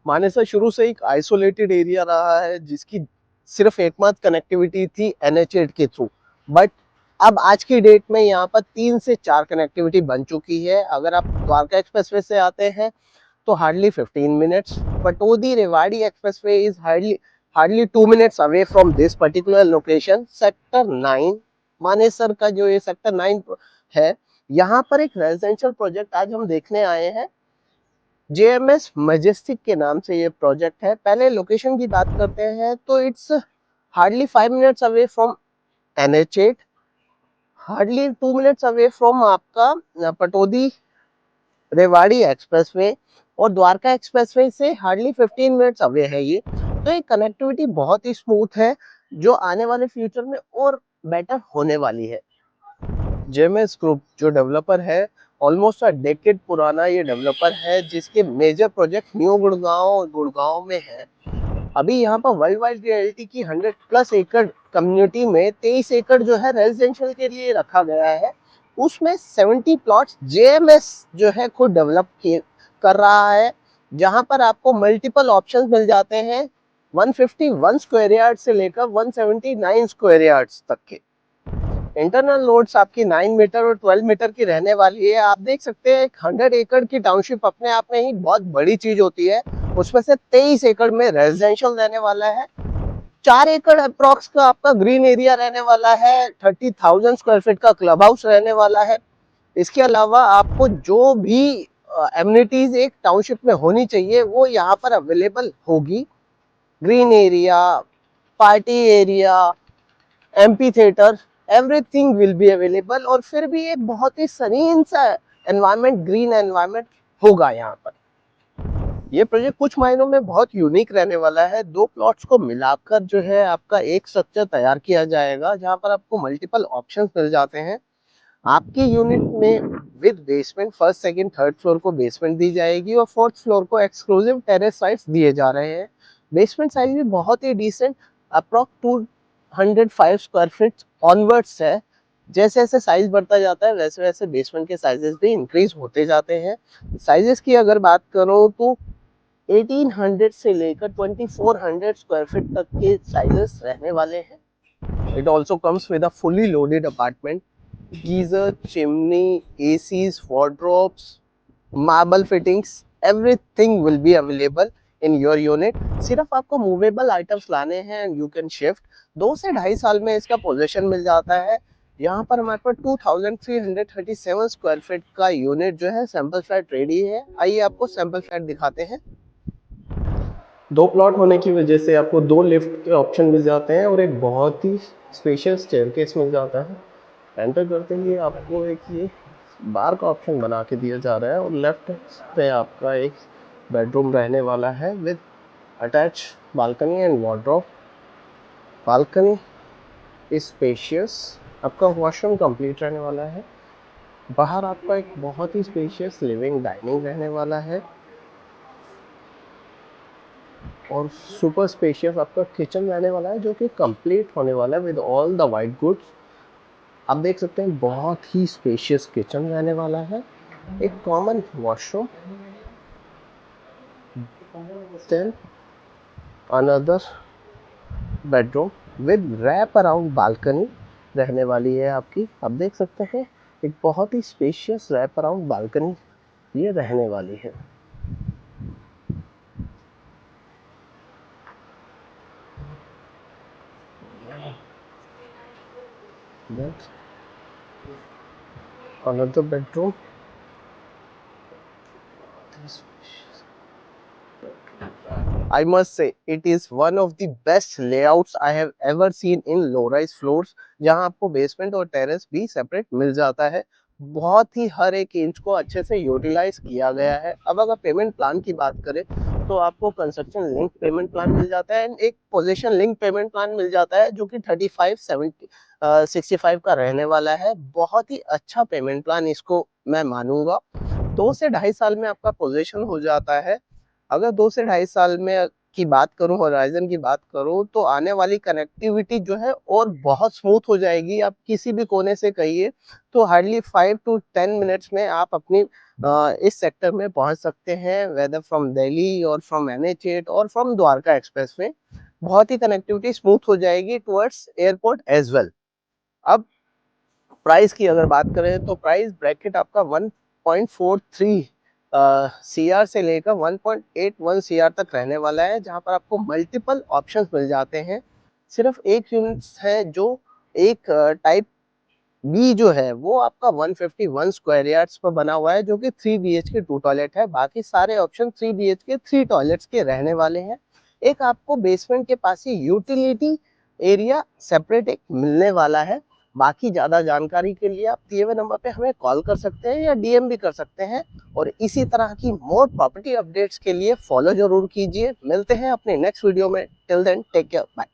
मानेसर शुरू से एक आइसोलेटेड एरिया रहा है जिसकी सिर्फ एकमात्र कनेक्टिविटी थी NH8 के थ्रू। बट अब आज की डेट में यहाँ पर 3 से 4 कनेक्टिविटी बन चुकी है। अगर आप द्वारका एक्सप्रेसवे से आते हैं तो hardly 15 minutes, Pataudi Rewari expressway is hardly 2 minutes away from this particular location. Sector 9 Manesar का जो ये सेक्टर 9 है, यहाँ पर एक रेजिडेंशियल प्रोजेक्ट आज हम देखने आए हैं। JMS मजेस्टिक के नाम से ये प्रोजेक्ट है। पहले लोकेशन की बात करते हैं तो it's hardly 5 minutes away from NH8, hardly 2 minutes away from आपका पटौदी रेवाड़ी एक्सप्रेसवे, और द्वारका एक्सप्रेसवे से हार्डली 15 मिनट्स अवे है ये। तो ये कनेक्टिविटी बहुत ही स्मूथ है जो आने वाले फ्यूचर में और बेटर होने वाली है। JMS ग्रुप जो डेवलपर है, ऑलमोस्ट अ डेकेड पुराना ये डेवलपर है जिसके मेजर प्रोजेक्ट न्यू गुड़गांव में है। अभी यहाँ पर वर्ल्ड वाइड रियलिटी की 100+ एकड़ कम्युनिटी में 23 एकड़ जो है रेजिडेंशियल के लिए रखा गया है। उसमें 70 प्लॉट्स JMS जो है खुद डेवलप कर रहा है, जहां पर आपको मल्टीपल ऑप्शंस मिल जाते हैं 151 स्क्वायर यार्ड से लेकर 179 स्क्वायर यार्ड्स तक के। इंटरनल लोड्स आपकी 9 मीटर और 12 मीटर की रहने वाली है। आप देख सकते हैं 100 एकड़ की टाउनशिप अपने आप में ही बहुत बड़ी चीज होती है। उसमें से 23 एकड़ में रेजिडेंशियल रहने वाला है, 4 एकड़ अप्रॉक्स का आपका ग्रीन एरिया रहने वाला है, 30,000 स्क्वायर फीट का क्लब हाउस रहने वाला है। इसके अलावा आपको जो भी एमिनिटीज एक टाउनशिप में होनी चाहिए वो यहाँ पर अवेलेबल होगी। Green area, party area, amphi theatre, everything will be available. और फिर भी एक बहुत ही serene सा एनवायरनमेंट, ग्रीन एनवायरनमेंट होगा यहाँ पर। ये प्रोजेक्ट कुछ मायनों में बहुत यूनिक रहने वाला है। 2 प्लॉट्स को मिलाकर जो है आपका एक स्ट्रक्चर तैयार किया जाएगा जहां पर आपको मल्टीपल ऑप्शंस मिल जाते हैं। आपके यूनिट में with basement first second third floor को बेसमेंट दी जाएगी और फोर्थ फ्लोर को एक्सक्लूसिव टेरेस साइट्स दिए जा रहे हैं। बेसमेंट साइज भी बहुत ही decent, approx 205 square feet onwards है। जैसे जैसे साइज बढ़ता जाता है वैसे वैसे बेसमेंट के साइजेस भी इंक्रीज होते जाते हैं। साइजेस की अगर बात करो तो 1800 से लेकर 2400 स्क्वायर फीट तक के साइजेस रहने वाले हैं। It also comes with a fully loaded apartment, geyser, chimney, ACs, wardrobes, marble fittings, everything will be available in your unit। सिर्फ आपको मूवेबल आइटम्स लाने हैं एंड यू कैन शिफ्ट। 2 से 2.5 साल में इसका पोजीशन मिल जाता है। यहाँ पर हमारे पास 2337 स्क्वायर फीट का यूनिट जो है सैंपल फ्लैट रेडी है। आइए आपको सैंपल फ्लैट दिखाते हैं। 2 प्लॉट होने की वजह से आपको 2 लिफ्ट के ऑप्शन मिल जाते हैं और एक बहुत ही स्पेशियस स्टेयरकेस मिल जाता है। एंटर करते ही आपको एक ये बार का ऑप्शन बना के दिया जा रहा है और लेफ्ट पे आपका एक बेडरूम रहने वाला है with attach balcony and wardrobe. Balcony is spacious, आपका वॉशरूम कंप्लीट रहने वाला है। बाहर आपका एक बहुत ही स्पेशियस लिविंग डाइनिंग रहने वाला है और सुपर स्पेशियस आपका किचन रहने वाला है जो कि कंप्लीट होने वाला है with all the white goods. आप देख सकते हैं बहुत ही स्पेशियस किचन रहने वाला है, एक common washroom, then another bedroom with wrap around balcony रहने वाली है आपकी। आप देख सकते हैं एक बहुत ही स्पेशियस रैप अराउंड बालकनी ये रहने वाली है। Then another bedroom. I must say it is one of the best layouts I have ever seen in low-rise floors, जहां आपको बेसमेंट और टेरेस भी सेपरेट मिल जाता है। बहुत ही हर एक इंच को अच्छे से यूटिलाइज किया गया है। अब अगर पेमेंट प्लान की बात करें तो आपको कंस्ट्रक्शन लिंक पेमेंट प्लान मिल जाता है एंड एक पोजीशन लिंक पेमेंट प्लान मिल जाता है जो कि 65 का रहने वाला है। बहुत ही अच्छा पेमेंट प्लान इसको मैं मानूंगा। 2 से 2.5 साल में आपका पोजीशन हो जाता है। अगर 2 से 2.5 साल में की बात करूं, होराइजन की बात करूं, तो आने वाली कनेक्टिविटी जो है और बहुत स्मूथ हो जाएगी। आप किसी भी कोने से कहिए तो हार्डली 5 to 10 मिनट्स में आप अपनी इस सेक्टर में पहुंच सकते हैं, वेदर फ्रॉम दिल्ली और फ्रॉम NH8 और फ्रॉम द्वारका एक्सप्रेस में बहुत ही कनेक्टिविटी स्मूथ हो जाएगी टुवर्ड्स एयरपोर्ट एज वेल। अब प्राइस की अगर बात करें तो प्राइस ब्रैकेट आपका 1.43 CR से लेकर 1.81 CR तक रहने वाला है, जहां पर आपको मल्टीपल ऑप्शंस मिल जाते हैं। सिर्फ एक यूनिट है जो एक टाइप बी जो है वो आपका 151 स्क्वायर यार्ड्स पर बना हुआ है, जो कि 3 BHK 2 टॉयलेट है। बाकी सारे ऑप्शन 3 BHK 3 टॉयलेट्स के रहने वाले हैं। एक आपको बेसमेंट के पास ही यूटिलिटी एरिया सेपरेट एक मिलने वाला है। बाकी ज्यादा जानकारी के लिए आप दिए हुए नंबर पे हमें कॉल कर सकते हैं या DM भी कर सकते हैं। और इसी तरह की मोर प्रॉपर्टी अपडेट्स के लिए फॉलो जरूर कीजिए। मिलते हैं अपने नेक्स्ट वीडियो में। Till then take care, bye.